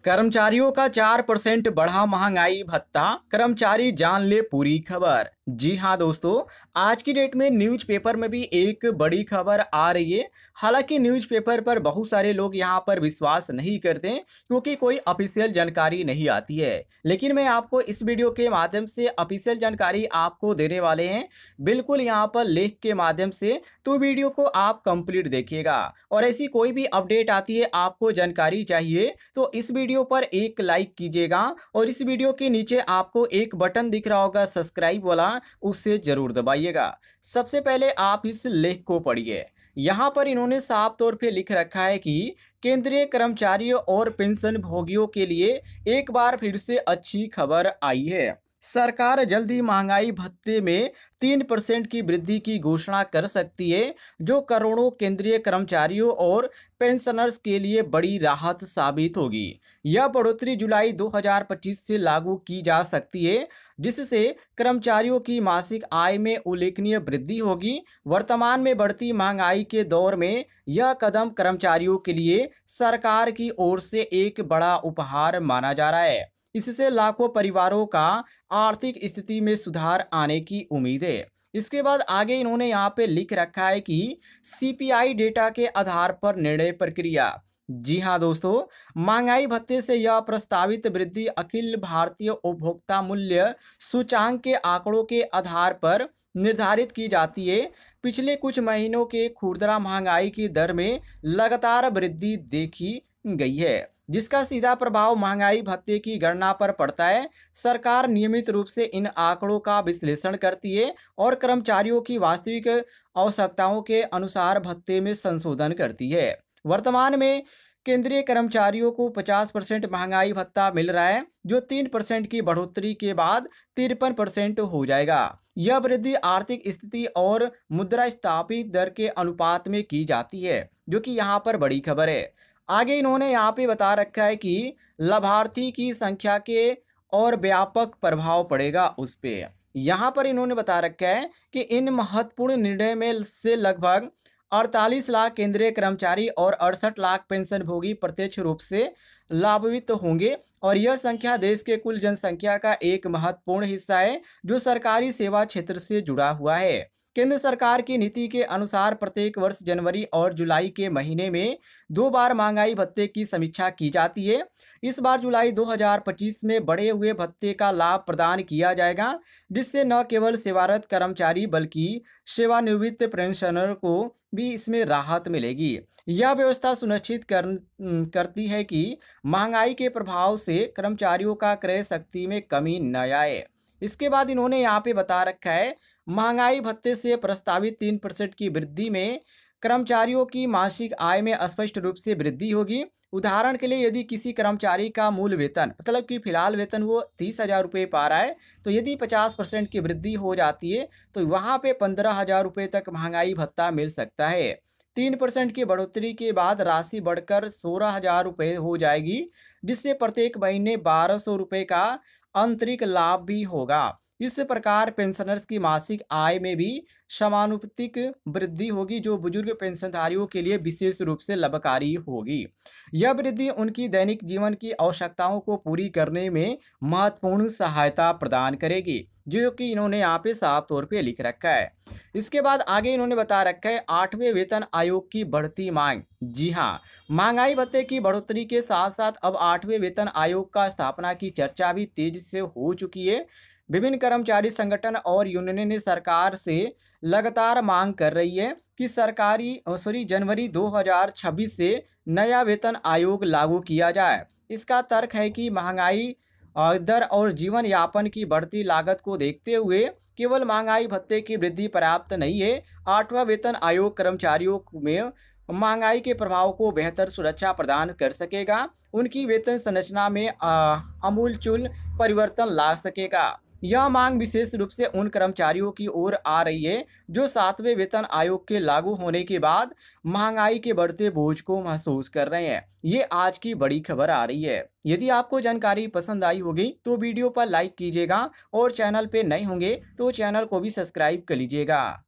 कर्मचारियों का 4% बढ़ा महंगाई भत्ता, कर्मचारी जान ले पूरी खबर। जी हाँ दोस्तों, आज की डेट में न्यूज़पेपर में भी एक बड़ी खबर आ रही है। हालांकि न्यूज़पेपर पर बहुत सारे लोग यहाँ पर विश्वास नहीं करते क्योंकि कोई ऑफिशियल जानकारी नहीं आती है, लेकिन मैं आपको इस वीडियो के माध्यम से ऑफिशियल जानकारी आपको देने वाले हैं, बिल्कुल यहाँ पर लेख के माध्यम से। तो वीडियो को आप कंप्लीट देखिएगा और ऐसी कोई भी अपडेट आती है, आपको जानकारी चाहिए तो इस वीडियो पर एक लाइक कीजिएगा और इस वीडियो के नीचे आपको एक बटन दिख रहा होगा सब्सक्राइब वाला, उससे जरूर दबाइएगा। सबसे पहले आप इस लेख को पढ़िए। यहाँ पर इन्होंने साफ तौर पे लिख रखा है कि केंद्रीय कर्मचारियों और पेंशन भोगियों के लिए एक बार फिर से अच्छी खबर आई है। सरकार जल्द ही महंगाई भत्ते में 3% की वृद्धि की घोषणा कर सकती है, जो करोड़ों केंद्रीय कर्मचारियों और पेंशनर्स के लिए बड़ी राहत साबित होगी। यह बढ़ोतरी जुलाई 2025 से लागू की जा सकती है, जिससे कर्मचारियों की मासिक आय में उल्लेखनीय वृद्धि होगी। वर्तमान में बढ़ती महंगाई के दौर में यह कदम कर्मचारियों के लिए सरकार की ओर से एक बड़ा उपहार माना जा रहा है। इससे लाखों परिवारों का आर्थिक स्थिति में सुधार आने की उम्मीद है। इसके बाद आगे इन्होंने यहाँ पे लिख रखा है कि सीपीआई डेटा के आधार पर निर्णय प्रक्रिया। जी हाँ दोस्तों, महंगाई भत्ते से यह प्रस्तावित वृद्धि अखिल भारतीय उपभोक्ता मूल्य सूचांक के आंकड़ों के आधार पर निर्धारित की जाती है। पिछले कुछ महीनों के खुदरा महंगाई की दर में लगातार वृद्धि देखी गई है, जिसका सीधा प्रभाव महंगाई भत्ते की गणना पर पड़ता है। सरकार नियमित रूप से इन आंकड़ों का विश्लेषण करती है और कर्मचारियों की वास्तविक आवश्यकताओं के अनुसार भत्ते में संशोधन करती है। वर्तमान में केंद्रीय कर्मचारियों को 50% महंगाई भत्ता मिल रहा है, जो 3% की बढ़ोतरी के बाद 53% हो जाएगा। यह वृद्धि आर्थिक स्थिति और मुद्रास्फीति दर के अनुपात में की जाती है, जो कि यहाँ पर बड़ी खबर है। आगे इन्होंने यहाँ पे बता रखा है कि लाभार्थी की संख्या के और व्यापक प्रभाव पड़ेगा उस पे। यहाँ पर इन्होंने बता रखा है कि इन महत्वपूर्ण निर्णय में से लगभग 48 लाख केंद्रीय कर्मचारी और 68 लाख पेंशन भोगी प्रत्यक्ष रूप से लाभान्वित होंगे और यह संख्या देश के कुल जनसंख्या का एक महत्वपूर्ण हिस्सा है, जो सरकारी सेवा क्षेत्र से जुड़ा हुआ है। केंद्र सरकार की नीति के अनुसार प्रत्येक वर्ष जनवरी और जुलाई के महीने में 2 बार महंगाई भत्ते की समीक्षा की जाती है। इस बार जुलाई 2025 में बढ़े हुए भत्ते का लाभ प्रदान किया जाएगा, जिससे न केवल सेवारत कर्मचारी बल्कि सेवानिवृत्त पेंशनर को भी इसमें राहत मिलेगी। यह व्यवस्था सुनिश्चित करती है कि महंगाई के प्रभाव से कर्मचारियों का क्रय शक्ति में कमी न आए। इसके बाद इन्होंने यहाँ पे बता रखा है, महंगाई भत्ते से प्रस्तावित 3% की वृद्धि में कर्मचारियों की मासिक आय में स्पष्ट रूप से वृद्धि होगी। उदाहरण के लिए यदि किसी कर्मचारी का मूल वेतन, मतलब कि फिलहाल वेतन वो 30,000 रुपये पा रहा है, तो यदि 50% की वृद्धि हो जाती है तो वहाँ पे 15,000 रुपये तक महंगाई भत्ता मिल सकता है। 3% की बढ़ोतरी के बाद राशि बढ़कर 16,000 रुपये हो जाएगी, जिससे प्रत्येक महीने 1,200 रुपये का आंतरिक लाभ भी होगा। इस प्रकार पेंशनर्स की मासिक आय में भी समानुपातिक वृद्धि होगी, जो बुजुर्ग पेंशनधारियों के लिए विशेष रूप से लाभकारी होगी। यह वृद्धि उनकी दैनिक जीवन की आवश्यकताओं को पूरी करने में महत्वपूर्ण सहायता प्रदान करेगी, जो कि इन्होंने यहाँ पे साफ तौर पे लिख रखा है। इसके बाद आगे इन्होंने बता रखा है 8वें वेतन आयोग की बढ़ती मांग। जी हाँ, महंगाई भत्ते की बढ़ोतरी के साथ साथ अब 8वें वेतन आयोग का स्थापना की चर्चा भी तेजी से हो चुकी है। विभिन्न कर्मचारी संगठन और यूनियन ने सरकार से लगातार मांग कर रही है कि जनवरी 2026 से नया वेतन आयोग लागू किया जाए। इसका तर्क है कि महंगाई दर और जीवन यापन की बढ़ती लागत को देखते हुए केवल महंगाई भत्ते की वृद्धि पर्याप्त नहीं है। 8वां वेतन आयोग कर्मचारियों में महंगाई के प्रभाव को बेहतर सुरक्षा प्रदान कर सकेगा, उनकी वेतन संरचना में आमूलचूल परिवर्तन ला सकेगा। यह मांग विशेष रूप से उन कर्मचारियों की ओर आ रही है जो 7वें वेतन आयोग के लागू होने के बाद महंगाई के बढ़ते बोझ को महसूस कर रहे हैं। ये आज की बड़ी खबर आ रही है। यदि आपको जानकारी पसंद आई होगी तो वीडियो पर लाइक कीजिएगा और चैनल पे नए होंगे तो चैनल को भी सब्सक्राइब कर लीजिएगा।